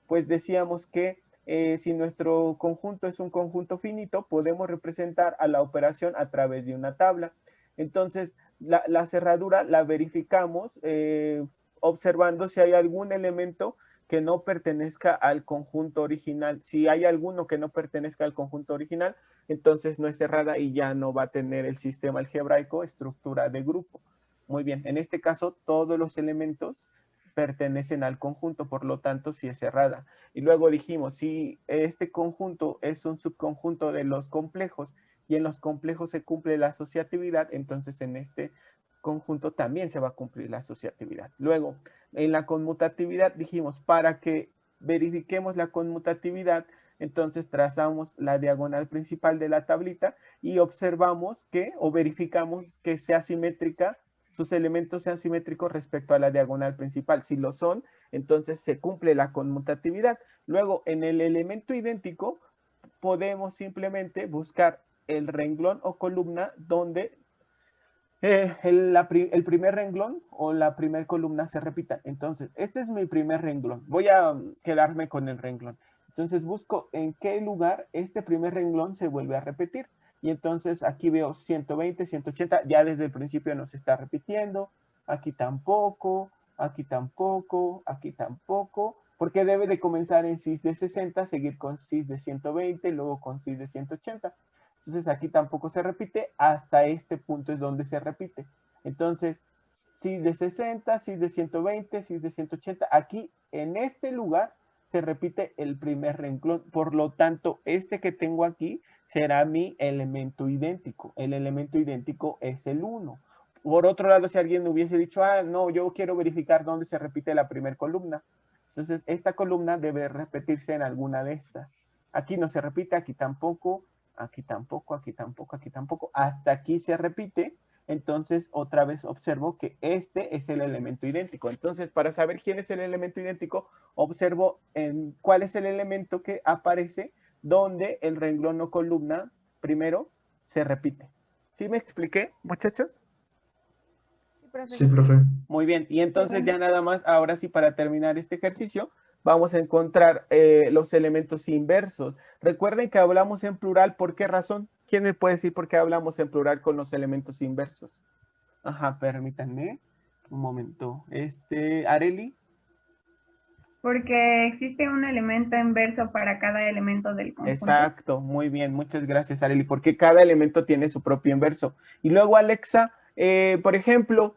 pues decíamos que si nuestro conjunto es un conjunto finito, podemos representar a la operación a través de una tabla. Entonces, la cerradura la verificamos observando si hay algún elemento que no pertenezca al conjunto original. Si hay alguno que no pertenezca al conjunto original, entonces no es cerrada y ya no va a tener el sistema algebraico estructura de grupo. Muy bien, en este caso todos los elementos pertenecen al conjunto, por lo tanto sí es cerrada. Y luego dijimos, si este conjunto es un subconjunto de los complejos y en los complejos se cumple la asociatividad, entonces en este conjunto también se va a cumplir la asociatividad. Luego, en la conmutatividad dijimos, para que verifiquemos la conmutatividad, entonces trazamos la diagonal principal de la tablita y observamos que, o verificamos que sea simétrica, sus elementos sean simétricos respecto a la diagonal principal. Si lo son, entonces se cumple la conmutatividad. Luego, en el elemento idéntico, podemos simplemente buscar el renglón o columna donde el primer renglón o la primera columna se repita. Entonces, este es mi primer renglón. Voy a quedarme con el renglón. Entonces, busco en qué lugar este primer renglón se vuelve a repetir. Y entonces aquí veo 120, 180, ya desde el principio nos está repitiendo. Aquí tampoco, aquí tampoco, aquí tampoco. Porque debe de comenzar en cis de 60, seguir con cis de 120, luego con cis de 180. Entonces aquí tampoco se repite, hasta este punto es donde se repite. Entonces, cis de 60, cis de 120, cis de 180, aquí en este lugar se repite el primer renglón. Por lo tanto, este que tengo aquí será mi elemento idéntico. El elemento idéntico es el 1. Por otro lado, si alguien me hubiese dicho, ah, no, yo quiero verificar dónde se repite la primera columna. Entonces, esta columna debe repetirse en alguna de estas. Aquí no se repite, aquí tampoco, aquí tampoco, aquí tampoco, aquí tampoco. Hasta aquí se repite. Entonces, otra vez observo que este es el elemento idéntico. Entonces, para saber quién es el elemento idéntico, observo en cuál es el elemento que aparece donde el renglón o columna primero se repite. ¿Sí me expliqué, muchachos? Sí, profe. Sí, profe. Muy bien, y entonces ya nada más, ahora sí, para terminar este ejercicio, vamos a encontrar los elementos inversos. Recuerden que hablamos en plural, ¿por qué razón? ¿Quién me puede decir por qué hablamos en plural con los elementos inversos? Ajá, permítanme un momento. Areli. Porque existe un elemento inverso para cada elemento del conjunto. Exacto, muy bien, muchas gracias, Areli, porque cada elemento tiene su propio inverso. Y luego, Alexa, por ejemplo,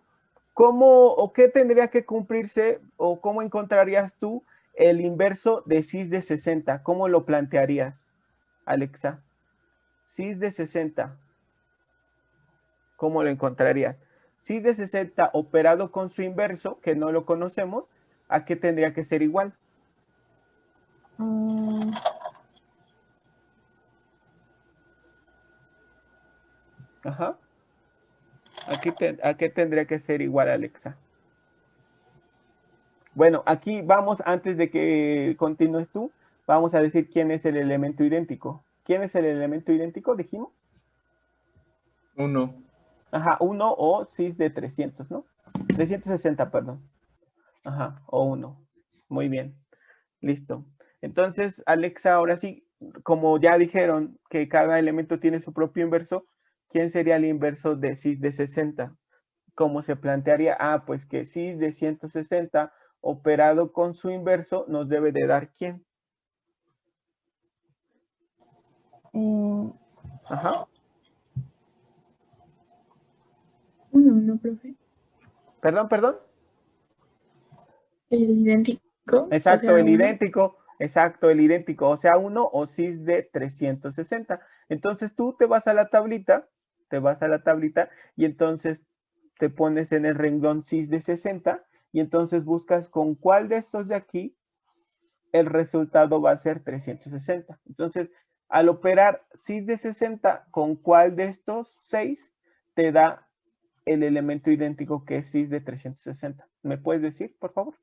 ¿cómo o qué tendría que cumplirse o cómo encontrarías tú el inverso de cis de 60? ¿Cómo lo plantearías, Alexa? Cis de 60, ¿cómo lo encontrarías? Cis de 60 operado con su inverso, que no lo conocemos, ¿a qué tendría que ser igual? Ajá. ¿A qué tendría que ser igual, Alexa? Bueno, aquí vamos, antes de que continúes tú, vamos a decir quién es el elemento idéntico. ¿Quién es el elemento idéntico, dijimos? 1. Ajá, 1 o cis de 300, ¿no? 360, perdón. Ajá, o 1. Muy bien, listo. Entonces, Alexa, ahora sí, como ya dijeron que cada elemento tiene su propio inverso, ¿quién sería el inverso de cis de 60? ¿Cómo se plantearía? Ah, pues que cis de 160 operado con su inverso nos debe de dar ¿quién? Ajá. 1, profe. Perdón. El idéntico, o Exacto, sea, el 1. idéntico. Exacto, el idéntico. O sea, 1 o cis de 360. Entonces tú te vas a la tablita y entonces te pones en el renglón cis de 60 y entonces buscas con cuál de estos de aquí el resultado va a ser 360. Entonces, al operar cis de 60, ¿con cuál de estos 6 te da el elemento idéntico que es cis de 360? ¿Me puedes decir, por favor?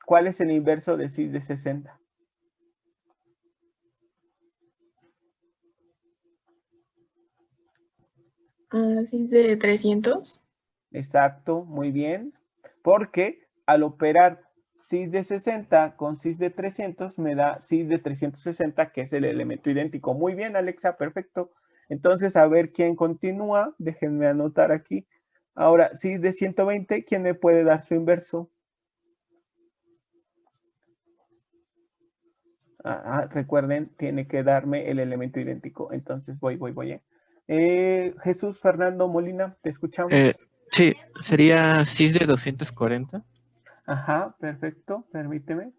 ¿Cuál es el inverso de cis de 60? Así es de 300. Exacto, muy bien. Porque al operar cis de 60 con cis de 300 me da cis de 360, que es el elemento idéntico. Muy bien, Alexa, perfecto. Entonces, a ver quién continúa. Déjenme anotar aquí. Ahora, cis de 120, ¿quién me puede dar su inverso? Recuerden, tiene que darme el elemento idéntico. Entonces, voy. Jesús Fernando Molina, te escuchamos. Sí, sería cis de 240. Ajá, perfecto, permíteme.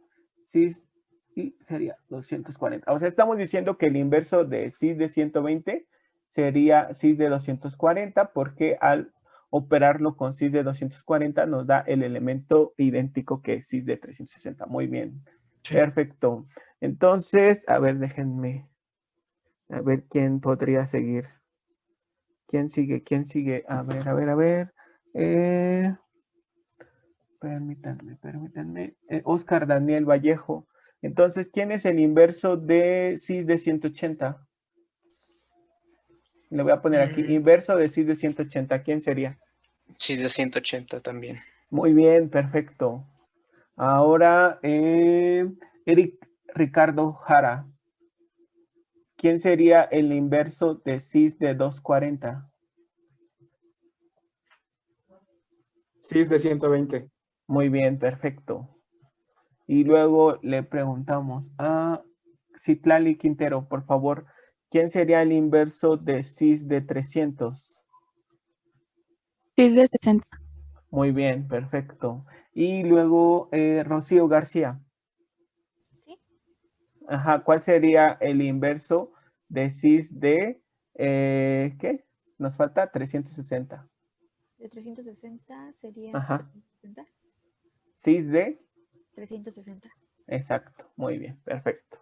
Cis y sería 240. O sea, estamos diciendo que el inverso de cis de 120 sería cis de 240 porque al operarlo con cis de 240 nos da el elemento idéntico que es cis de 360. Muy bien, Sí. perfecto. Entonces, a ver, déjenme a ver quién podría seguir. ¿Quién sigue? ¿Quién sigue? A ver. Permítanme. Oscar Daniel Vallejo. Entonces, ¿quién es el inverso de cis de 180? Le voy a poner aquí, inverso de cis de 180. ¿Quién sería? Cis de 180 también. Muy bien, perfecto. Ahora, Eric Ricardo Jara. ¿Quién sería el inverso de cis de 240? Cis de 120. Muy bien, perfecto. Y luego le preguntamos a Citlali Quintero, por favor, ¿quién sería el inverso de cis de 300? Cis de 60. Muy bien, perfecto. Y luego Rocío García. ¿Sí? Ajá, ¿cuál sería el inverso de cis de, ¿qué? Nos falta 360. De 360 sería Ajá. 360. Cis de, 360. exacto, muy bien, perfecto.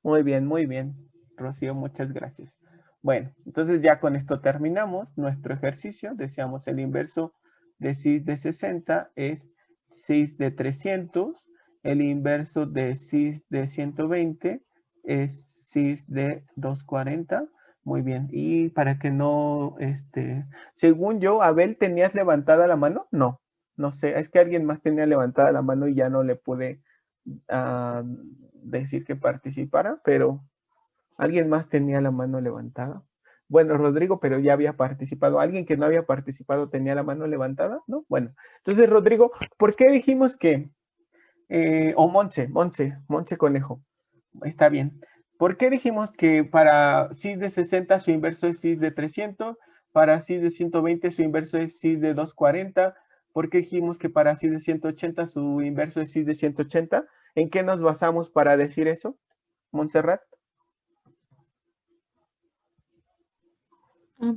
Muy bien, Rocío, muchas gracias. Bueno, entonces ya con esto terminamos nuestro ejercicio. Decíamos el inverso de cis de 60 es cis de 300. El inverso de cis de 120 es cis de 240. Muy bien. Y para que no, según yo, Abel, ¿tenías levantada la mano? No sé. Es que alguien más tenía levantada la mano y ya no le pude decir que participara, pero alguien más tenía la mano levantada. Bueno, Rodrigo, pero ya había participado. ¿Alguien que no había participado tenía la mano levantada? ¿No? Bueno, entonces, Rodrigo, ¿por qué dijimos que, o Monse Conejo, está bien. ¿Por qué dijimos que para cis de 60 su inverso es cis de 300, para cis de 120 su inverso es cis de 240? ¿Por qué dijimos que para cis de 180 su inverso es cis de 180? ¿En qué nos basamos para decir eso, Montserrat?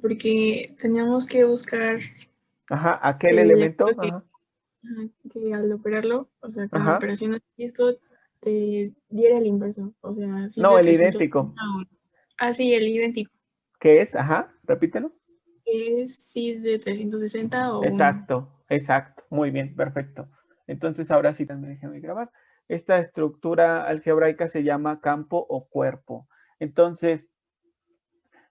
Porque teníamos que buscar Ajá, aquel el elemento. elemento Ajá. que al operarlo, o sea, con la Ajá. operación de disco, te diera el inverso. O sea, cis No, de el 360 idéntico. sí, el idéntico. ¿Qué es? Ajá, repítelo. Es cis de 360 o 1. Exacto. Muy bien, perfecto. Entonces, ahora sí también déjenme grabar. Esta estructura algebraica se llama campo o cuerpo. Entonces,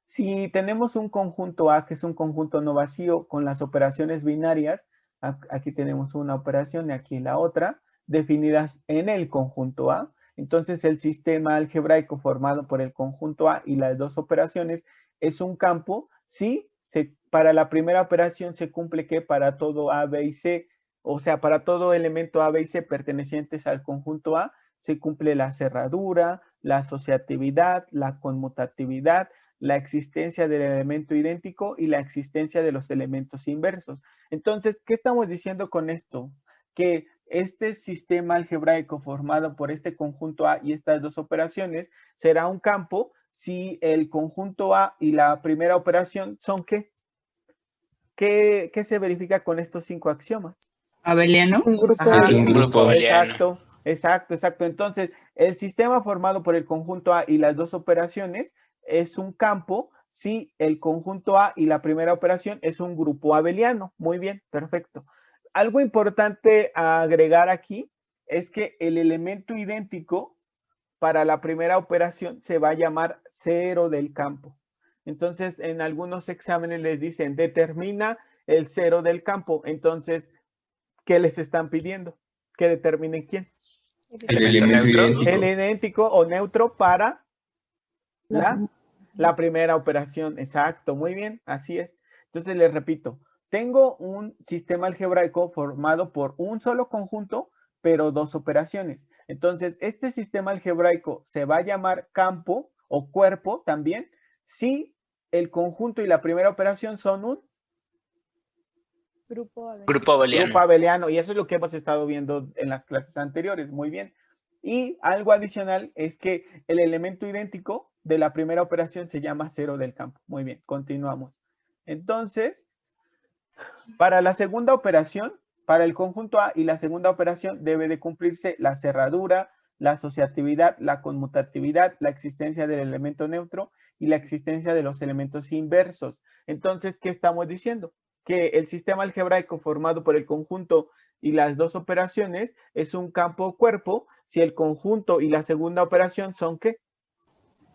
si tenemos un conjunto A, que es un conjunto no vacío, con las operaciones binarias, aquí tenemos una operación y aquí la otra, definidas en el conjunto A, entonces el sistema algebraico formado por el conjunto A y las dos operaciones es un campo si para la primera operación se cumple que para todo A, B y C, o sea, para todo elemento A, B y C pertenecientes al conjunto A, se cumple la cerradura, la asociatividad, la conmutatividad, la existencia del elemento idéntico y la existencia de los elementos inversos. Entonces, ¿qué estamos diciendo con esto? Que este sistema algebraico formado por este conjunto A y estas dos operaciones será un campo si el conjunto A y la primera operación son ¿qué? ¿Qué se verifica con estos 5 axiomas? ¿Abeliano? Un grupo Ajá, Es un grupo abeliano. Exacto. Entonces, el sistema formado por el conjunto A y las dos operaciones es un campo si el conjunto A y la primera operación es un grupo abeliano. Muy bien, perfecto. Algo importante a agregar aquí es que el elemento idéntico para la primera operación se va a llamar cero del campo. Entonces, en algunos exámenes les dicen, determina el cero del campo. Entonces, ¿qué les están pidiendo? que determine quién. El elemento idéntico. El idéntico o neutro para La la primera operación. Exacto, muy bien, así es. Entonces les repito, tengo un sistema algebraico formado por un solo conjunto, pero dos operaciones. Entonces, este sistema algebraico se va a llamar campo o cuerpo también si el conjunto y la primera operación son un Grupo abeliano. Grupo abeliano. grupo abeliano, y eso es lo que hemos estado viendo en las clases anteriores, muy bien. Y algo adicional es que el elemento idéntico de la primera operación se llama cero del campo. Muy bien, continuamos. Entonces, para la segunda operación, para el conjunto A y la segunda operación debe de cumplirse la cerradura, la asociatividad, la conmutatividad, la existencia del elemento neutro y la existencia de los elementos inversos. Entonces, ¿qué estamos diciendo? Que el sistema algebraico formado por el conjunto y las dos operaciones es un campo o cuerpo si el conjunto y la segunda operación son ¿qué?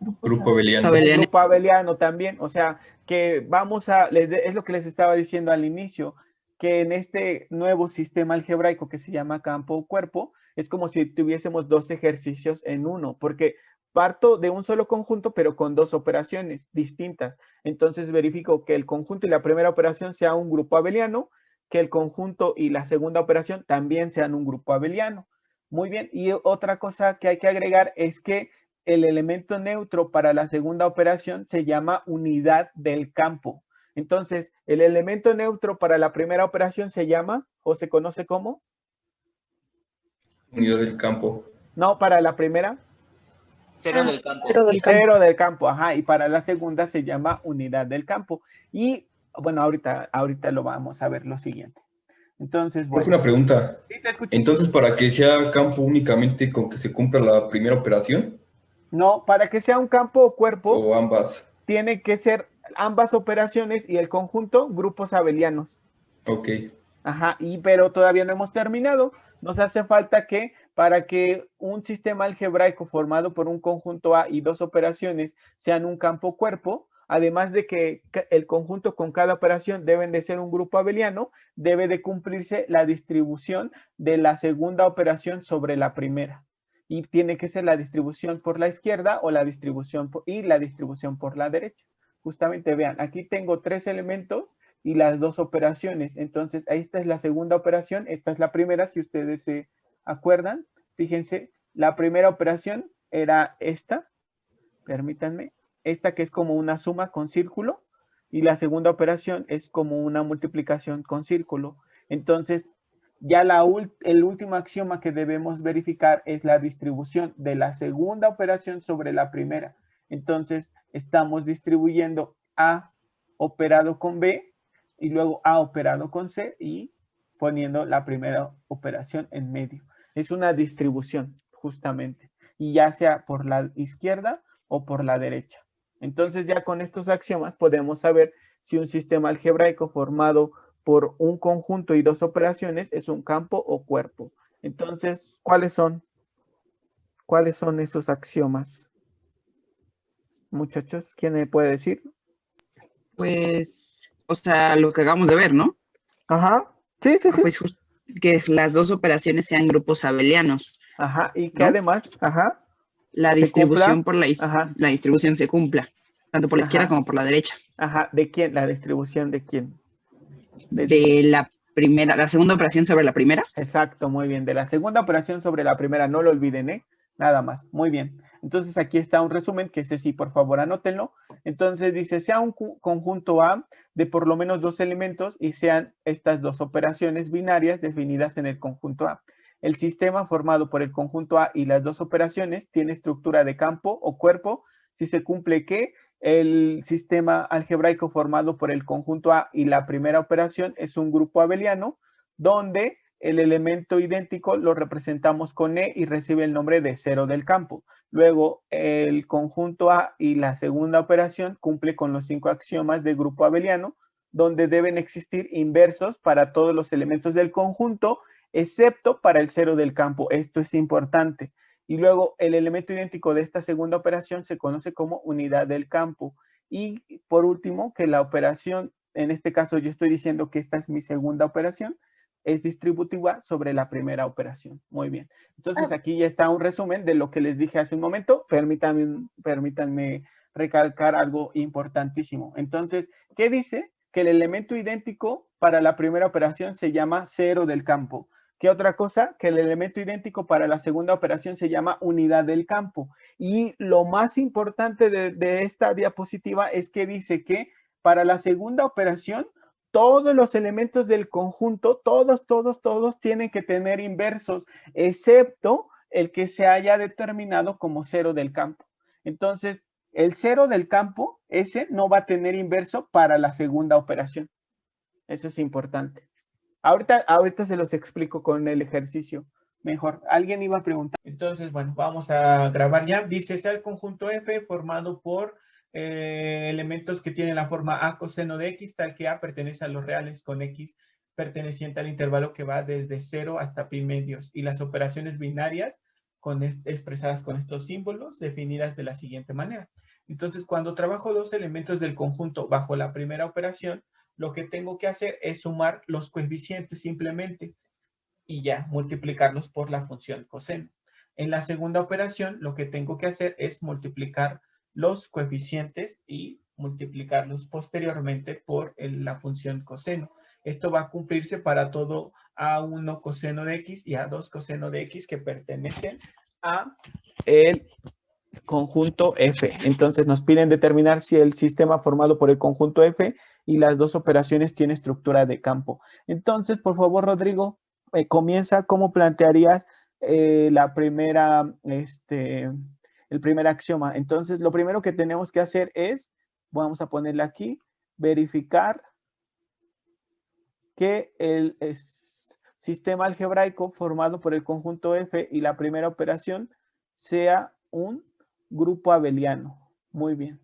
Grupo abeliano. Un grupo abeliano también, o sea, que vamos a, es lo que les estaba diciendo al inicio, que en este nuevo sistema algebraico que se llama campo o cuerpo, es como si tuviésemos dos ejercicios en uno, porque parto de un solo conjunto, pero con dos operaciones distintas. Entonces verifico que el conjunto y la primera operación sea un grupo abeliano, que el conjunto y la segunda operación también sean un grupo abeliano. Muy bien, y otra cosa que hay que agregar es que el elemento neutro para la segunda operación se llama unidad del campo. Entonces, el elemento neutro para la primera operación se llama, o se conoce como... Unidad del campo. No, para la primera. Cero del campo. Cero del campo, ajá. Y para la segunda se llama unidad del campo. Y, bueno, ahorita lo vamos a ver lo siguiente. Entonces, bueno. Es una pregunta. Sí, te escucho. Entonces, ¿para que sea campo únicamente con que se cumpla la primera operación? No, para que sea un campo o cuerpo, ¿O ambas? tiene que ser ambas operaciones y el conjunto grupos abelianos. Ok. Ajá, pero todavía no hemos terminado. Nos hace falta que para que un sistema algebraico formado por un conjunto A y dos operaciones sean un campo cuerpo, además de que el conjunto con cada operación deben de ser un grupo abeliano, debe de cumplirse la distribución de la segunda operación sobre la primera. Y tiene que ser la distribución por la izquierda o la distribución por la derecha. Justamente vean, aquí tengo tres elementos y las dos operaciones. Entonces, esta es la segunda operación, esta es la primera, si ustedes se acuerdan. Fíjense, la primera operación era esta, permítanme, esta que es como una suma con círculo, y la segunda operación es como una multiplicación con círculo. Entonces, ya el último axioma que debemos verificar es la distribución de la segunda operación sobre la primera. Entonces, estamos distribuyendo A operado con B y luego A operado con C y poniendo la primera operación en medio. Es una distribución, justamente, y ya sea por la izquierda o por la derecha. Entonces, ya con estos axiomas podemos saber si un sistema algebraico formado por un conjunto y dos operaciones es un campo o cuerpo. Entonces, ¿cuáles son esos axiomas? Muchachos, ¿quién me puede decir? Pues, o sea, lo que acabamos de ver, ¿no? Ajá, sí. Pues que las dos operaciones sean grupos abelianos. Ajá, y que ¿no? además, ajá. La distribución por la distribución se cumpla, tanto por la izquierda como por la derecha. Ajá, ¿de quién? ¿La distribución de quién? De la primera, la segunda operación sobre la primera. Exacto, muy bien. De la segunda operación sobre la primera, no lo olviden, ¿eh? Nada más, muy bien. Entonces aquí está un resumen, que ese sí, por favor, anótenlo. Entonces dice, sea un conjunto A de por lo menos dos elementos y sean estas dos operaciones binarias definidas en el conjunto A. El sistema formado por el conjunto A y las dos operaciones tiene estructura de campo o cuerpo si se cumple que el sistema algebraico formado por el conjunto A y la primera operación es un grupo abeliano donde el elemento idéntico lo representamos con E y recibe el nombre de cero del campo. Luego, el conjunto A y la segunda operación cumple con los 5 axiomas de grupo abeliano, donde deben existir inversos para todos los elementos del conjunto, excepto para el cero del campo. Esto es importante. Y luego, el elemento idéntico de esta segunda operación se conoce como unidad del campo. Y por último, que la operación, en este caso yo estoy diciendo que esta es mi segunda operación, es distributiva sobre la primera operación. Muy bien. Entonces aquí ya está un resumen de lo que les dije hace un momento. Permítanme recalcar algo importantísimo. Entonces, ¿qué dice? Que el elemento idéntico para la primera operación se llama cero del campo. ¿Qué otra cosa? Que el elemento idéntico para la segunda operación se llama unidad del campo. Y lo más importante de esta diapositiva es que dice que para la segunda operación, todos los elementos del conjunto, todos tienen que tener inversos, excepto el que se haya determinado como cero del campo. Entonces, el cero del campo, ese no va a tener inverso para la segunda operación. Eso es importante. Ahorita se los explico con el ejercicio mejor. ¿Alguien iba a preguntar? Entonces, bueno, vamos a grabar ya. Dice, sea el conjunto F formado por elementos que tienen la forma A coseno de X, tal que A pertenece a los reales con X perteneciente al intervalo que va desde 0 hasta pi medios, y las operaciones binarias expresadas con estos símbolos definidas de la siguiente manera. Entonces, cuando trabajo dos elementos del conjunto bajo la primera operación, lo que tengo que hacer es sumar los coeficientes simplemente y ya multiplicarlos por la función coseno. En la segunda operación, lo que tengo que hacer es multiplicar los coeficientes y multiplicarlos posteriormente por la función coseno. Esto va a cumplirse para todo A1 coseno de X y A2 coseno de X que pertenecen a el conjunto F. Entonces nos piden determinar si el sistema formado por el conjunto F y las dos operaciones tiene estructura de campo. Entonces, por favor, Rodrigo, comienza. ¿Cómo plantearías el primer axioma? Entonces, lo primero que tenemos que hacer es, vamos a ponerle aquí, verificar que el sistema algebraico formado por el conjunto F y la primera operación sea un grupo abeliano. Muy bien.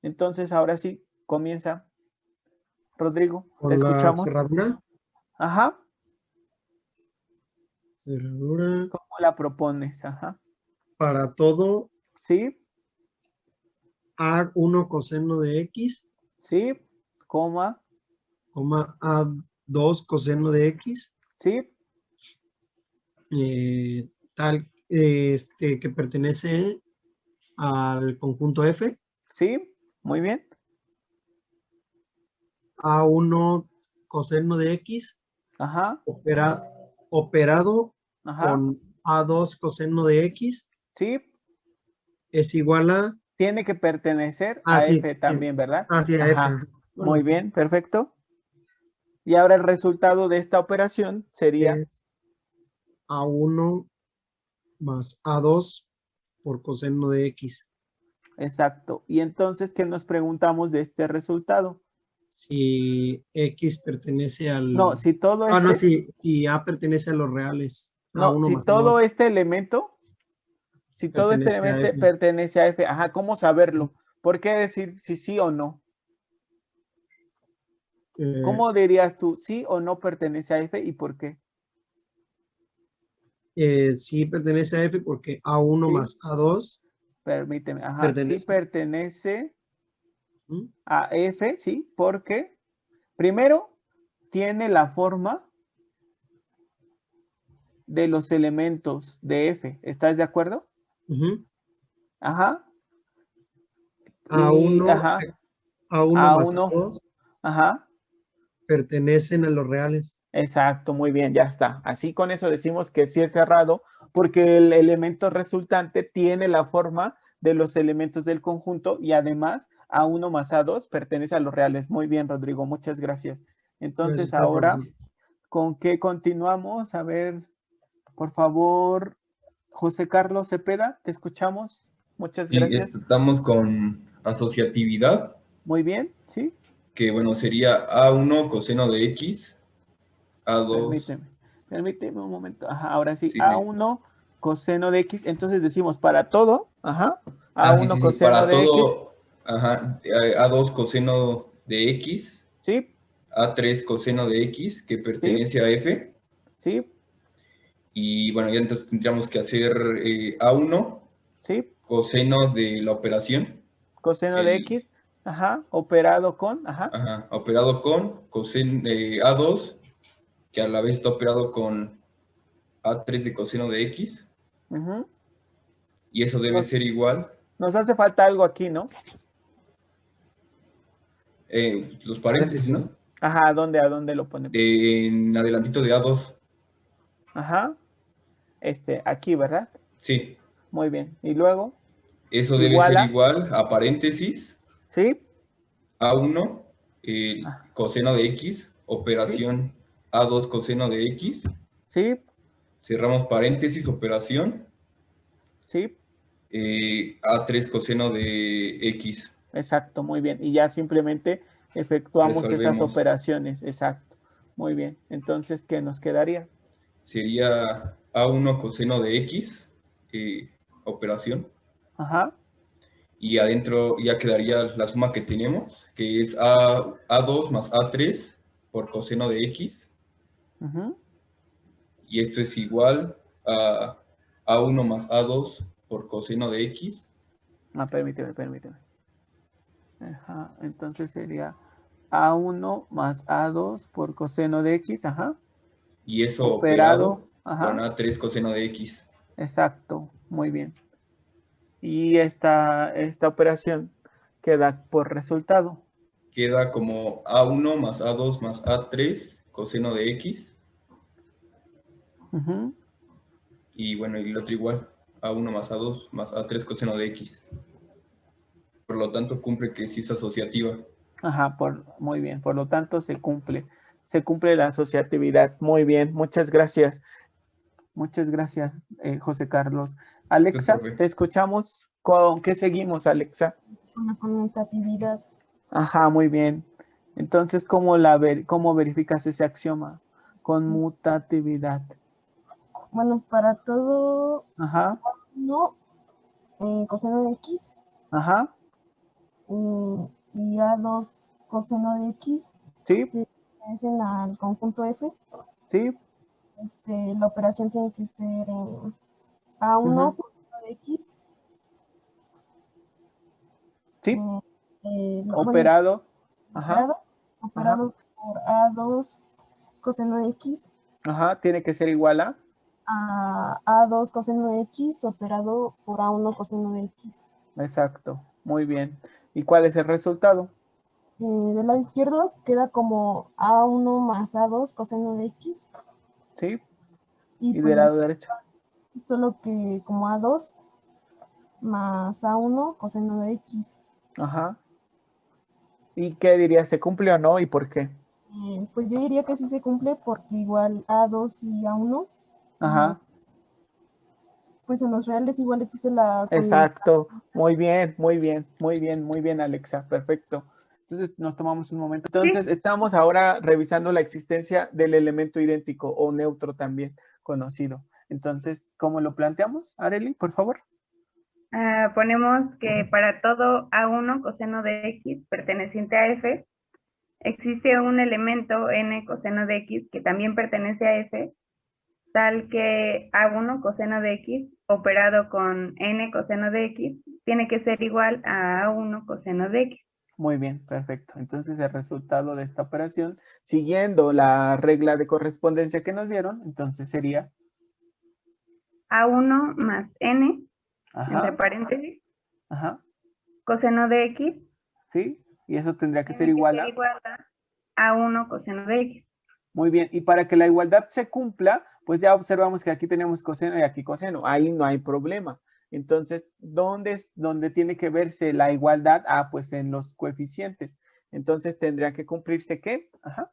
Entonces, ahora sí, comienza. Rodrigo, te escuchamos. Cerradura. Ajá. Cerradura. ¿Cómo la propones? Ajá. Para todo. Sí. A1 coseno de X. Sí. Coma. Coma A2 coseno de X. Sí. Que pertenece al conjunto F. Sí, muy bien. A1 coseno de X. Ajá. Operado Ajá. con A2 coseno de X. Sí. Es igual a... Tiene que pertenecer a sí, F también, ¿verdad? Sí, a Ajá. F. Bueno, muy bien, perfecto. Y ahora el resultado de esta operación sería A1 más A2 por coseno de X. Exacto. Y entonces, ¿qué nos preguntamos de este resultado? Si X pertenece al... No, si todo si A pertenece a los reales. No, A1 si más todo A2 este elemento, pertenece a F. Ajá, ¿cómo saberlo? ¿Por qué decir si sí o no? ¿Cómo dirías tú sí o no pertenece a F y por qué? Sí pertenece a F porque A1 ¿Sí? más A2. Permíteme, ajá, Pertenece. sí pertenece a F, sí, porque primero tiene la forma de los elementos de F. ¿Estás de acuerdo? Ajá. A1, ajá. A1 más A2 ajá. pertenecen a los reales. Exacto, muy bien, ya está. Así con eso decimos que sí es cerrado porque el elemento resultante tiene la forma de los elementos del conjunto y además A1 más A2 pertenece a los reales. Muy bien, Rodrigo, muchas gracias. Entonces ahora, ¿con qué continuamos? A ver, por favor, José Carlos Cepeda, te escuchamos. Muchas gracias. Estamos con asociatividad. Muy bien, sí. Que bueno, sería A1 coseno de X, A2... Permíteme un momento. Ajá, ahora sí, A1 coseno de X. Entonces decimos para todo, ajá, A1 coseno para de todo, X. Ajá, A2 coseno de X. Sí. A3 coseno de X, que pertenece a F. Sí. Y bueno, ya entonces tendríamos que hacer A1. Sí. Coseno de la operación. Coseno de X, ajá, operado con, Ajá, operado con coseno A2 que a la vez está operado con A3 de coseno de X, Ujú. y eso debe ser igual, Nos hace falta algo aquí, ¿no? los paréntesis, ¿no? Ajá, ¿a dónde lo ponemos? En adelantito de A2, Ajá. Aquí, ¿verdad? sí. Muy bien. Y luego, Eso debe igual ser a, igual a paréntesis, ¿sí? A1, Ah, coseno de X, sí, operación A2 coseno de X, sí, cerramos paréntesis, operación sí, A3 coseno de X. exacto, muy bien. Y ya simplemente efectuamos esas Resolvemos. operaciones, exacto. Muy bien. Entonces, ¿qué nos quedaría? Sería A1 coseno de X, operación, Ajá, y adentro ya quedaría la suma que tenemos, que es A2 más A3 por coseno de X, ujú. y esto es igual a A1 más A2 por coseno de X, Permíteme. Ajá, entonces sería A1 más A2 por coseno de X, ajá. y eso Operado, operado con ajá, A3 coseno de X. exacto, muy bien. Y esta operación queda por resultado. Queda como A1 más A2 más A3 coseno de X, Ujú. y bueno, y el otro igual, A1 más A2 más A3 coseno de X. Por lo tanto, cumple que sí es asociativa. Ajá, muy bien. Por lo tanto, se cumple la asociatividad. Muy bien, muchas gracias. Muchas gracias, José Carlos. Entonces, Alexa, profe, te escuchamos. ¿Con qué seguimos, Alexa? Con la conmutatividad. Ajá, muy bien. Entonces, ¿cómo verificas ese axioma? Conmutatividad. Bueno, para todo Ajá, no coseno de X ajá, y A2 coseno de X sí, que pertenecen al conjunto F, sí, la operación tiene que ser en A1 ujú, coseno de X, sí, bueno, operado, ajá, ajá, operado por A2 coseno de X ajá, tiene que ser igual a, a A2 coseno de X operado por A1 coseno de X. exacto, muy bien. ¿Y cuál es el resultado? Del lado izquierdo queda como A1 más A2 coseno de X. Sí, Y y pues del del lado derecho, solo que como A2 más A1 coseno de X. ajá. ¿Y qué dirías? ¿Se cumple o no? ¿Y por qué? Pues yo diría que sí se cumple porque igual A2 y A1, Ajá, pues en los reales igual existe la conmutación. exacto, muy bien, muy bien, Alexa, perfecto. Entonces nos tomamos un momento. Entonces Sí, estamos ahora revisando la existencia del elemento idéntico o neutro también conocido. Entonces, ¿cómo lo planteamos, Areli, por favor? ponemos que para todo A1 coseno de X perteneciente a F, existe un elemento n coseno de X que también pertenece a F, tal que A1 coseno de X operado con n coseno de X tiene que ser igual a A1 coseno de X. Muy bien, perfecto. Entonces el resultado de esta operación, siguiendo la regla de correspondencia que nos dieron, entonces sería, A1 más n, entre ajá, paréntesis, ajá, coseno de X ¿sí? Y eso tendría que ser tiene que igual ser a, igual a A1 coseno de X. muy bien. Y para que la igualdad se cumpla, pues ya observamos que aquí tenemos coseno y aquí coseno. Ahí no hay problema. Entonces, ¿dónde tiene que verse la igualdad? Ah, pues en los coeficientes. Entonces, tendría que cumplirse ¿qué? Ajá,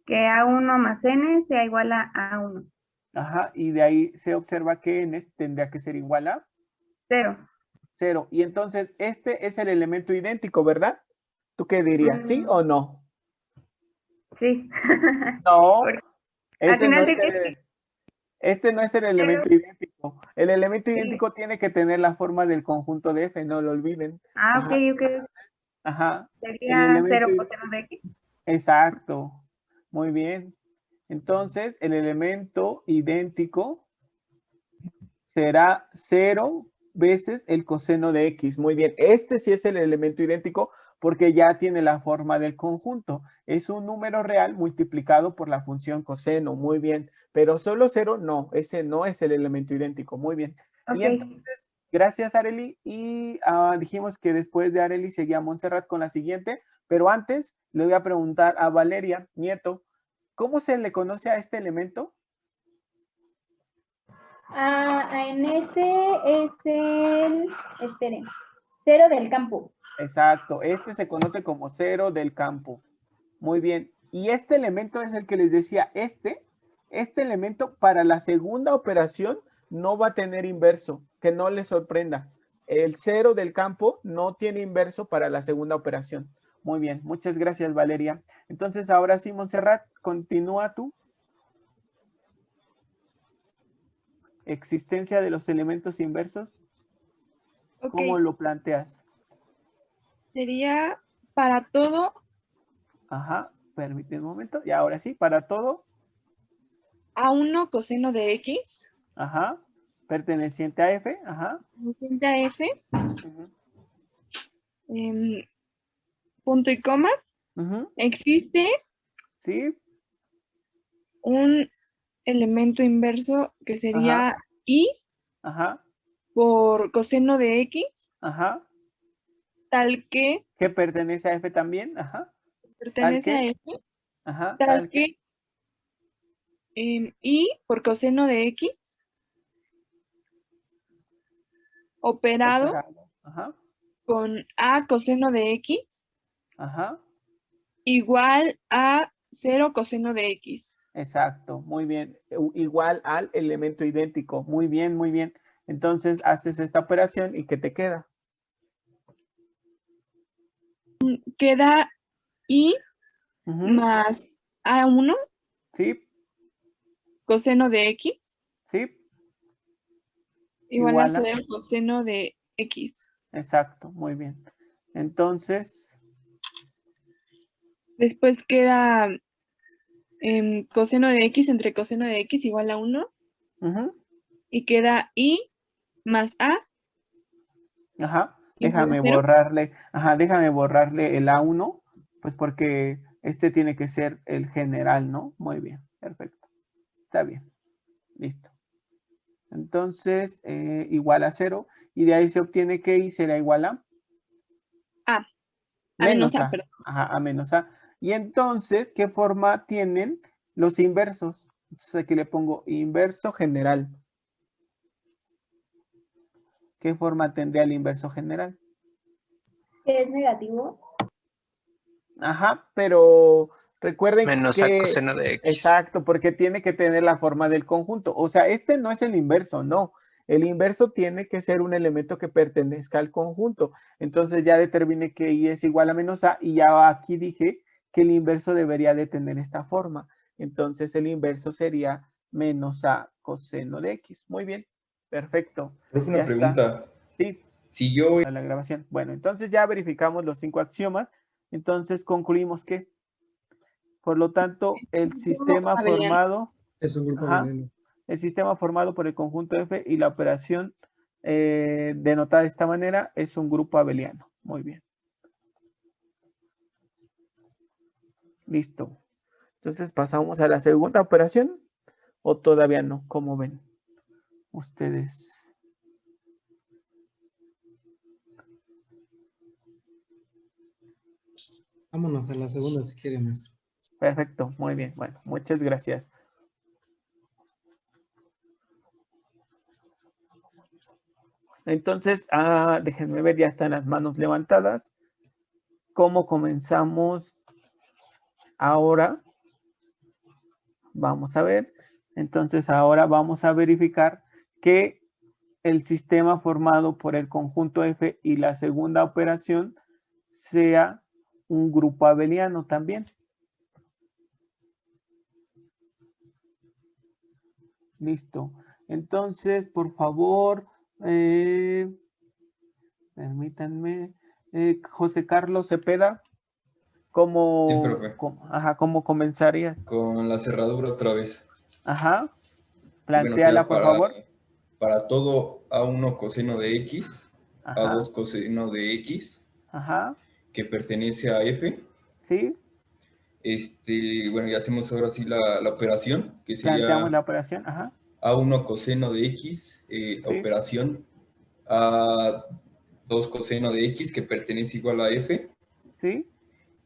Que A1 más n sea igual a A1. ajá. Y de ahí se observa que n tendría que ser igual a 0. 0. Y entonces, este es el elemento idéntico, ¿verdad? ¿Tú qué dirías? ¿Sí o no? Sí. No, Porque al ese no final es de que sí, este no es el pero elemento idéntico. El elemento sí. idéntico tiene que tener la forma del conjunto de F, no lo olviden. Ok, Ajá, ok. ajá. El Sería elemento 0 idéntico. coseno de X. Exacto. Muy bien. Entonces, el elemento idéntico será 0 veces el coseno de X. Muy bien. Este sí es el elemento idéntico porque ya tiene la forma del conjunto. Es un número real multiplicado por la función coseno, muy bien. Pero solo 0, no, ese no es el elemento idéntico, muy bien. Y entonces, gracias Arely, y dijimos que después de Arely seguía Montserrat con la siguiente, pero antes le voy a preguntar a Valeria Nieto, ¿cómo se le conoce a este elemento? En este es el, esperen, 0 del campo. Exacto, este se conoce como 0 del campo. Muy bien, y este elemento es el que les decía, este elemento para la segunda operación no va a tener inverso, que no les sorprenda. El 0 del campo no tiene inverso para la segunda operación. Muy bien, muchas gracias Valeria. Entonces ahora sí, Montserrat, continúa tú. Existencia de los elementos inversos. Ok. ¿Cómo lo planteas? Sería para todo. Ajá, permíteme un momento. Y ahora sí, para todo. A1 coseno de X. Ajá, perteneciente a F. Ajá. Perteneciente a F. Punto y coma. Existe. Sí. Un elemento inverso que sería I. Ajá. Por coseno de X. Ajá. Tal que. Que pertenece a F también. Ajá. Pertenece a F. Ajá. Tal que. I por coseno de X. Operado. Ajá. Con A coseno de X. Ajá. Igual a 0 coseno de X. Exacto, muy bien. Igual al elemento idéntico. Muy bien, muy bien. Entonces haces esta operación y ¿qué te queda? Queda I más A1. Sí. Coseno de X. Sí. Igual a 0 coseno de X. Exacto, muy bien. Entonces. Después queda coseno de X entre coseno de X igual a 1. Y queda I más A. Ajá. Déjame borrarle el A1, pues porque este tiene que ser el general, ¿no? Muy bien, perfecto. Está bien. Listo. Entonces, igual a 0. Y de ahí se obtiene que I será igual a menos A, perdón. Ajá, a menos A. Y entonces, ¿qué forma tienen los inversos? Entonces aquí le pongo inverso general. ¿Qué forma tendría el inverso general? ¿Que es negativo? Ajá, pero recuerden menos que... A coseno de X. Exacto, porque tiene que tener la forma del conjunto. O sea, este no es el inverso, no. El inverso tiene que ser un elemento que pertenezca al conjunto. Entonces ya determiné que I es igual a menos A y ya aquí dije que el inverso debería de tener esta forma. Entonces el inverso sería menos A coseno de X. Muy bien, perfecto. Profe, una pregunta. Sí. Si yo... La grabación. Bueno, entonces ya verificamos los 5 axiomas. Entonces concluimos que, por lo tanto, el sistema formado... Es un grupo abeliano. El sistema formado por el conjunto F y la operación denotada de esta manera es un grupo abeliano. Muy bien. Listo. Entonces pasamos a la segunda operación o todavía no, ¿cómo ven ustedes? Vámonos a la segunda si quiere, maestro. Perfecto, muy bien. Bueno, muchas gracias. Entonces, déjenme ver, ya están las manos levantadas. ¿Cómo comenzamos ahora? Vamos a ver. Entonces, ahora vamos a verificar que el sistema formado por el conjunto F y la segunda operación sea un grupo abeliano también. Listo. Entonces, por favor, permítanme, José Carlos Cepeda, ¿cómo comenzaría? Con la cerradura otra vez. Ajá. Plantéala, por favor. Para todo A1 coseno de X, Ajá. A2 coseno de X, Ajá. que pertenece a F. Sí. Bueno, y hacemos ahora sí la operación, que Planteamos sería la operación, ajá. A1 coseno de X, operación A2 coseno de X, que pertenece igual a F. Sí.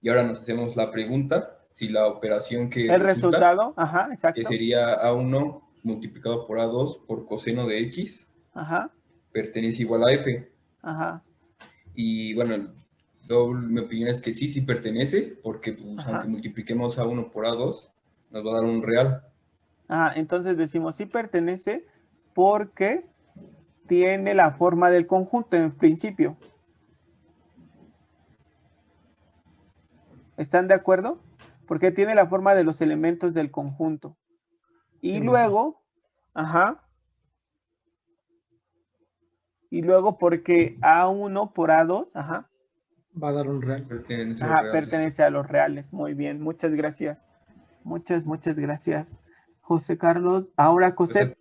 Y ahora nos hacemos la pregunta, si la operación que El resulta, resultado, ajá, exacto. que sería A1 multiplicado por A2 por coseno de X, ajá, pertenece igual a F. Ajá. Y bueno, mi opinión es que sí pertenece, porque pues, aunque multipliquemos A1 por A2, nos va a dar un real. Entonces decimos sí pertenece porque tiene la forma del conjunto en principio. ¿Están de acuerdo? Porque tiene la forma de los elementos del conjunto. Y luego, y luego porque A1 por A2, va a dar un real. Pertenece a los reales. Muy bien, muchas gracias. Muchas gracias, José Carlos. Ahora, Cosette,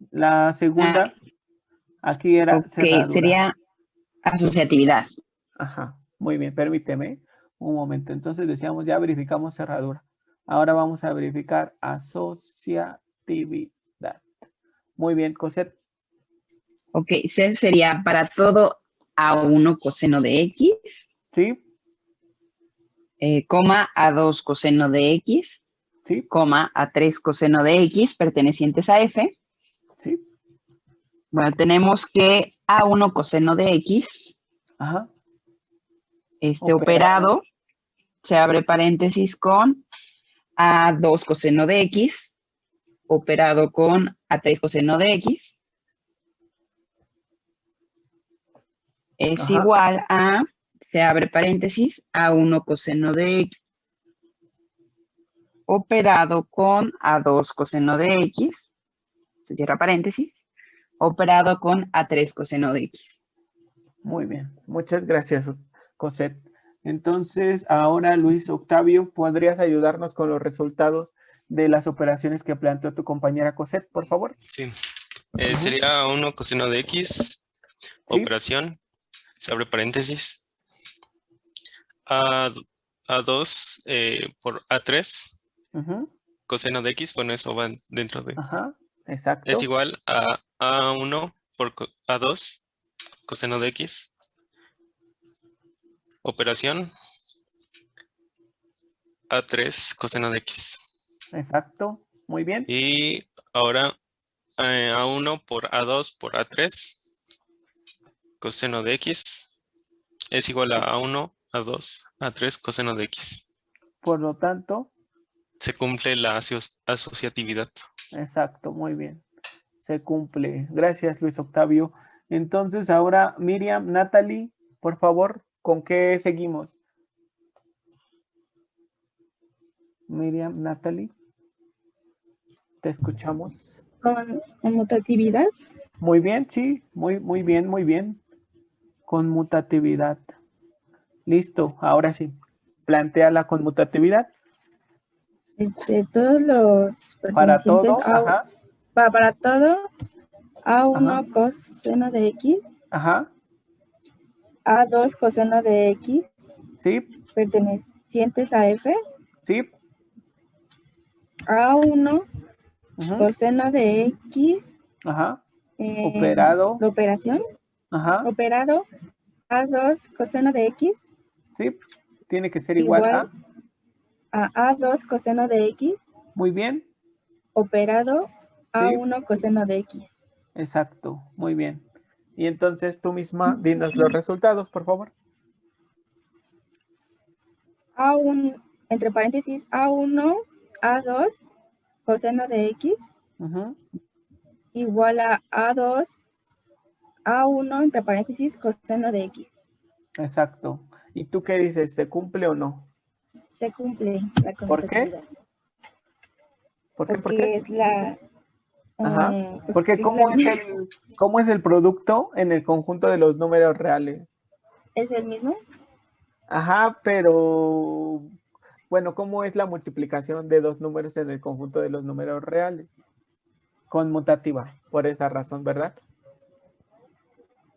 la segunda, aquí era cerradura. Sería asociatividad. Muy bien, permíteme un momento. Entonces decíamos, ya verificamos cerradura. Ahora vamos a verificar asociatividad. Muy bien, Cosette. C sería para todo A1 coseno de X. Sí. Coma A2 coseno de X. Sí. Coma A3 coseno de X pertenecientes a F. Sí. Bueno, tenemos que A1 coseno de X. Operado, se abre paréntesis con A2 coseno de X, operado con A3 coseno de X, es igual a, se abre paréntesis, A1 coseno de X, operado con A2 coseno de X, se cierra paréntesis, operado con A3 coseno de X. Muy bien, muchas gracias, Cosette. Entonces, ahora Luis Octavio, ¿podrías ayudarnos con los resultados de las operaciones que planteó tu compañera Cosette, por favor? Sí. Sería 1 coseno de X, operación, se abre paréntesis, A2 por A3, coseno de X, bueno, eso va dentro de... Exacto. Es igual a A1 por A2, coseno de X, operación A3 coseno de X. Exacto, muy bien. Y ahora A1 por A2 por A3 coseno de X es igual a A1, A2, A3 coseno de X. Por lo tanto, se cumple la asociatividad. Exacto, muy bien. Se cumple. Gracias, Luis Octavio. Entonces, ahora, Miriam, Natalie, por favor, ¿con qué seguimos? Miriam, Natalie, te escuchamos. ¿Con mutatividad? Muy bien, sí, muy bien. Con mutatividad. Listo, ahora sí. Plantea la conmutatividad. Todos los para todo, para todo, A1 coseno de X. A2 coseno de X. Sí. Pertenecientes a F. Sí. A1 coseno de X. Operado. La operación. Operado. A2 coseno de X. Sí. Tiene que ser igual a A2 coseno de X. Muy bien. Operado A1 coseno de X. Exacto, muy bien. Y entonces tú misma dinos los resultados, por favor. A1, entre paréntesis, A1, A2 coseno de X. Igual a A2, A1, entre paréntesis, coseno de X. Exacto. ¿Y tú qué dices? ¿Se cumple o no? Se cumple la conmutatividad. ¿Por qué? Porque es la... Porque ¿cómo es el producto en el conjunto de los números reales? ¿Es el mismo? Pero... Bueno, ¿cómo es la multiplicación de dos números en el conjunto de los números reales? Conmutativa, por esa razón, ¿verdad?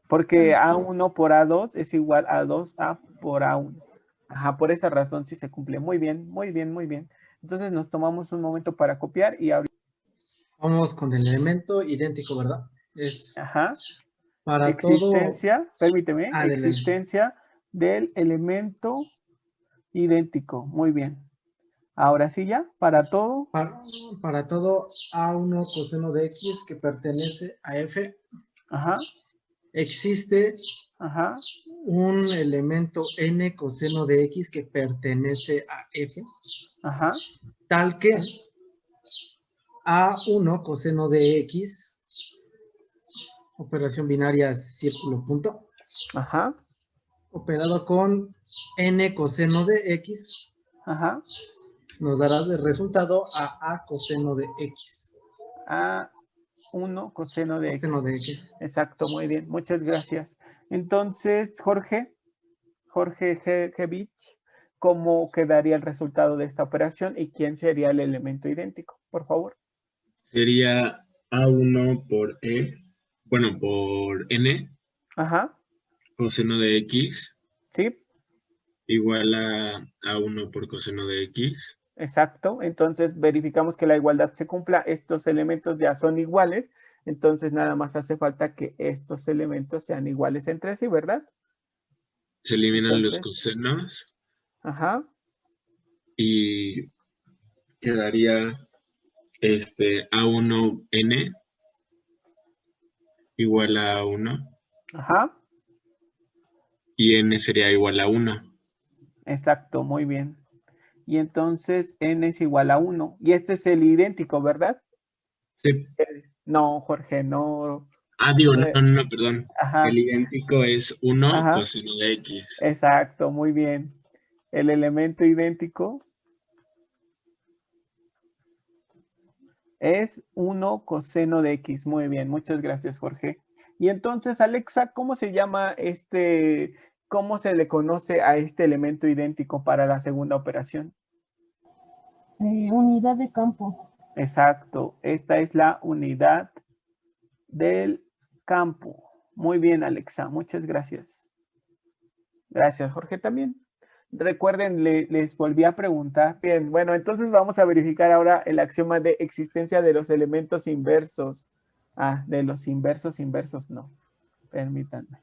Porque A1 por A2 es igual a 2A por A1. Ajá, por esa razón sí se cumple. Muy bien, muy bien, muy bien. Entonces nos tomamos un momento para copiar y ahorita. Vamos con el elemento idéntico, ¿verdad? Es Ajá. para Existencia, todo. permíteme, Adelante. existencia del elemento idéntico. Muy bien. Ahora sí ya, para todo. Para todo A1 coseno de X que pertenece a F. Ajá. Existe Ajá. un elemento N coseno de X que pertenece a F. Ajá. Tal que A1 coseno de X, operación binaria círculo punto. Ajá. Operado con N coseno de X. Ajá. Nos dará de resultado a coseno de X. A1 coseno de Coseno X. de X. Exacto, muy bien. Muchas gracias. Entonces, Jorge Gevich, ¿cómo quedaría el resultado de esta operación y quién sería el elemento idéntico? Por favor. Sería A1 por E, bueno, por N. Ajá. Coseno de X. Sí. Igual a A1 por coseno de X. Exacto. Entonces verificamos que la igualdad se cumpla. Estos elementos ya son iguales. Entonces nada más hace falta que estos elementos sean iguales entre sí, ¿verdad? Se eliminan Entonces, los cosenos. Ajá. Y quedaría A1N igual a 1. Ajá. Y N sería igual a 1. Exacto, muy bien. Y entonces N es igual a 1. Y este es el idéntico, ¿verdad? Sí. No, Jorge, no. Digo, no, perdón. Ajá. El idéntico es 1 Ajá. coseno de X. Exacto, muy bien. El elemento idéntico es 1 coseno de X. Muy bien, muchas gracias, Jorge. Y entonces, Alexa, ¿cómo se llama cómo se le conoce a este elemento idéntico para la segunda operación? Unidad de campo. Exacto, esta es la unidad del campo. Muy bien, Alexa, muchas gracias. Gracias, Jorge, también. Recuerden, les volví a preguntar. Bien, bueno, entonces vamos a verificar ahora el axioma de existencia de los elementos inversos. De los inversos no. Permítanme.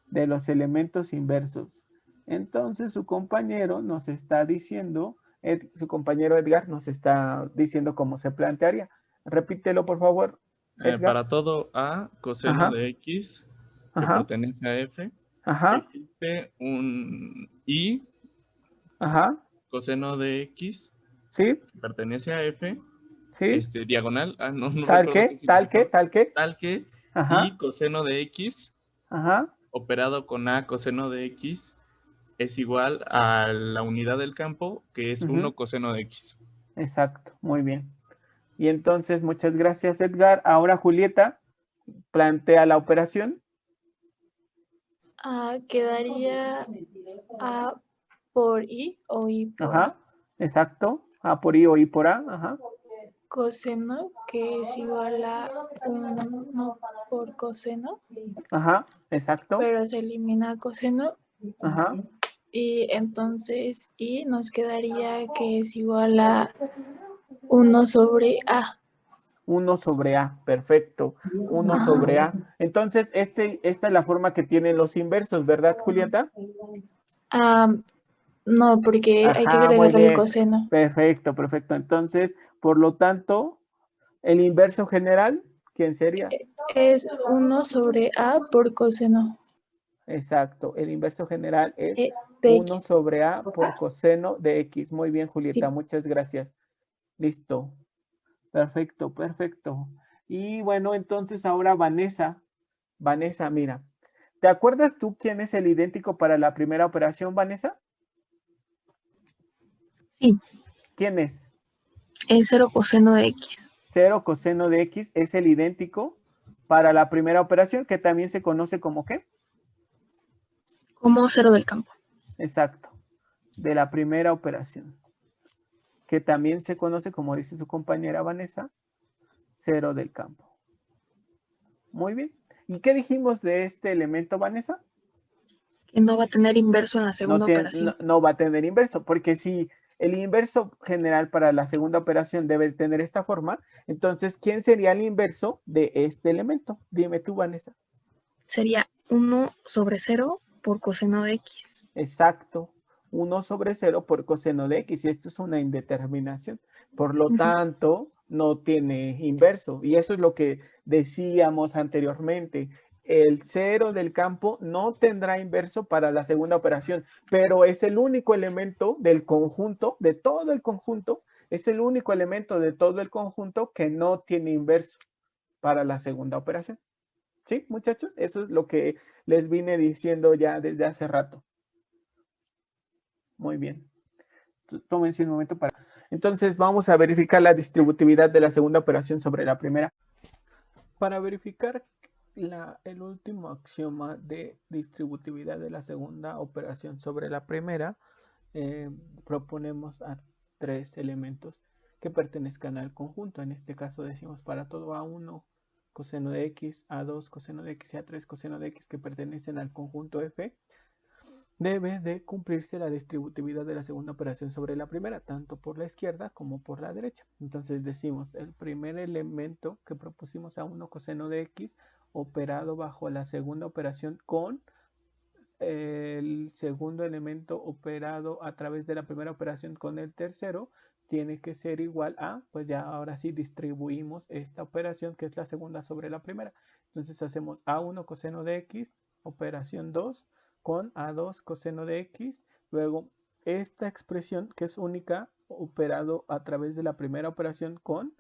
De los elementos inversos. Entonces su compañero nos está diciendo, su compañero Edgar nos está diciendo cómo se plantearía. Repítelo, por favor, Edgar. Para todo A coseno de X que pertenece a F, existe un I coseno de X que pertenece a F, diagonal, tal que, I coseno de X operado con A coseno de X es igual a la unidad del campo, que es 1 coseno de X. Exacto, muy bien. Y entonces, muchas gracias, Edgar. Ahora, Julieta, plantea la operación. Quedaría A por I o I por A. Exacto. A por I o I por A. Coseno, que es igual a 1 por coseno. Exacto. Pero se elimina coseno. Ajá. Y entonces I nos quedaría que es igual a 1 sobre A. 1 sobre A, perfecto. 1 sobre A. Entonces, esta es la forma que tienen los inversos, ¿verdad, Julieta? No, porque hay que agregarle el coseno. Perfecto, perfecto. Entonces, por lo tanto, el inverso general, ¿quién sería? Es 1 sobre A por coseno. Exacto, el inverso general es 1 sobre A por coseno de X. Muy bien, Julieta, muchas gracias. Listo. Perfecto, perfecto. Y bueno, entonces ahora Vanessa. Vanessa, mira. ¿Te acuerdas tú quién es el idéntico para la primera operación, Vanessa? Sí. ¿Quién es? Es 0 coseno de X. 0 coseno de X es el idéntico para la primera operación, que también se conoce como ¿qué? Como 0 del campo. Exacto. De la primera operación. Que también se conoce, como dice su compañera Vanessa, 0 del campo. Muy bien. ¿Y qué dijimos de este elemento, Vanessa? Que no va a tener inverso en la segunda operación. No va a tener inverso, porque si el inverso general para la segunda operación debe tener esta forma, entonces, ¿quién sería el inverso de este elemento? Dime tú, Vanessa. Sería 1 sobre 0 por coseno de x. Exacto. 1 sobre 0 por coseno de x, y esto es una indeterminación. Por lo tanto, no tiene inverso. Y eso es lo que decíamos anteriormente. El 0 del campo no tendrá inverso para la segunda operación, pero es el único elemento del conjunto, de todo el conjunto, es el único elemento de todo el conjunto que no tiene inverso para la segunda operación. ¿Sí, muchachos? Eso es lo que les vine diciendo ya desde hace rato. Muy bien. Tómense un momento para... Entonces vamos a verificar la distributividad de la segunda operación sobre la primera. Para verificar el último axioma de distributividad de la segunda operación sobre la primera, proponemos a 3 elementos que pertenezcan al conjunto. En este caso decimos para todo A1 coseno de x, A2 coseno de x y A3 coseno de x que pertenecen al conjunto F, debe de cumplirse la distributividad de la segunda operación sobre la primera, tanto por la izquierda como por la derecha. Entonces decimos, el primer elemento que propusimos A1 coseno de x operado bajo la segunda operación con el segundo elemento operado a través de la primera operación con el tercero, tiene que ser igual a, pues ya ahora sí distribuimos esta operación que es la segunda sobre la primera. Entonces hacemos A1 coseno de x, operación 2, con A2 coseno de x, luego esta expresión que es única operado a través de la primera operación con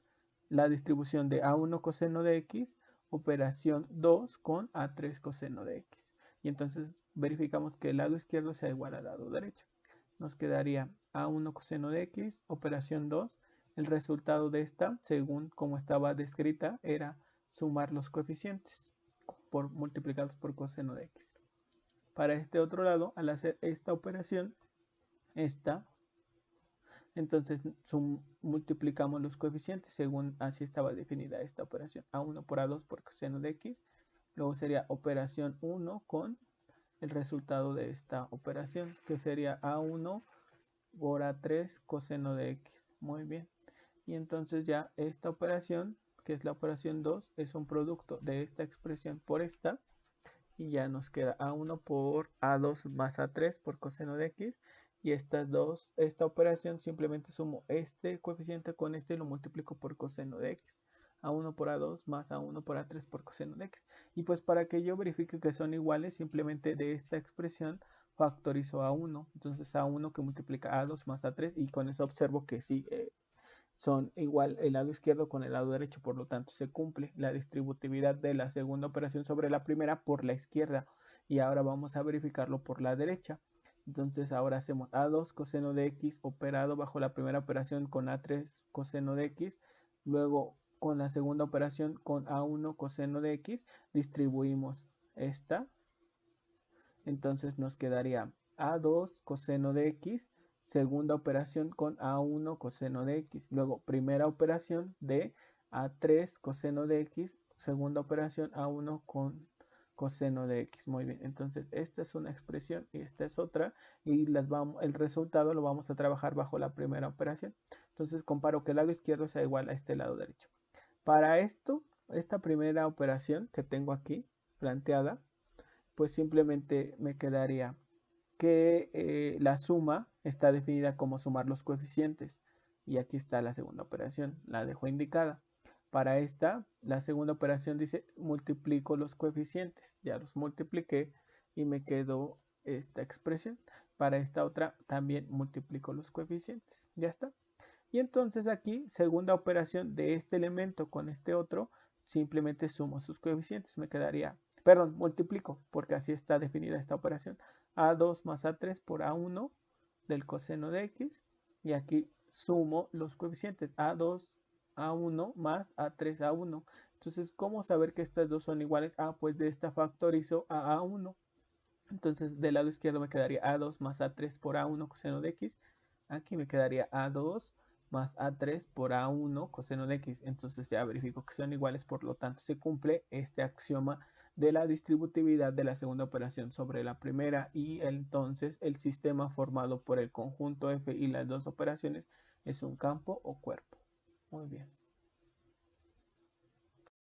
la distribución de A1 coseno de x, operación 2 con A3 coseno de x. Y entonces verificamos que el lado izquierdo sea igual al lado derecho. Nos quedaría A1 coseno de x, operación 2. El resultado de esta, según como estaba descrita, era sumar los coeficientes multiplicados por coseno de x. Para este otro lado, al hacer esta operación, entonces multiplicamos los coeficientes según así estaba definida esta operación. A1 por A2 por coseno de x. Luego sería operación 1 con el resultado de esta operación, que sería A1 por A3 coseno de x. Muy bien. Y entonces ya esta operación, que es la operación 2, es un producto de esta expresión por esta. Y ya nos queda A1 por A2 más A3 por coseno de x. Y esta operación simplemente sumo este coeficiente con este y lo multiplico por coseno de x. A1 por A2 más A1 por A3 por coseno de x. Y pues para que yo verifique que son iguales, simplemente de esta expresión factorizo A1. Entonces A1 que multiplica A2 más A3 y con eso observo que sí son igual el lado izquierdo con el lado derecho. Por lo tanto se cumple la distributividad de la segunda operación sobre la primera por la izquierda. Y ahora vamos a verificarlo por la derecha. Entonces ahora hacemos A2 coseno de x operado bajo la primera operación con A3 coseno de x. Luego con la segunda operación con A1 coseno de x distribuimos esta. Entonces nos quedaría A2 coseno de x, segunda operación con A1 coseno de x. Luego primera operación de A3 coseno de x, segunda operación A1 con coseno de x. Muy bien, entonces esta es una expresión y esta es otra, y el resultado lo vamos a trabajar bajo la primera operación. Entonces comparo que el lado izquierdo sea igual a este lado derecho. Para esto, esta primera operación que tengo aquí planteada, pues simplemente me quedaría que la suma está definida como sumar los coeficientes. Y aquí está la segunda operación, la dejo indicada. Para esta, la segunda operación dice multiplico los coeficientes. Ya los multipliqué y me quedó esta expresión. Para esta otra también multiplico los coeficientes. Ya está. Y entonces aquí, segunda operación de este elemento con este otro, simplemente sumo sus coeficientes. Me quedaría, perdón, multiplico, porque así está definida esta operación. A2 más A3 por A1 del coseno de x. Y aquí sumo los coeficientes. A2, A1 más A3, A1. Entonces, ¿cómo saber que estas dos son iguales? Pues de esta factorizo a A1. Entonces, del lado izquierdo me quedaría A2 más A3 por A1 coseno de x. Aquí me quedaría A2 más A3 por A1 coseno de x. Entonces ya verifico que son iguales, por lo tanto se cumple este axioma de la distributividad de la segunda operación sobre la primera, y entonces el sistema formado por el conjunto F y las dos operaciones es un campo o cuerpo. Muy bien.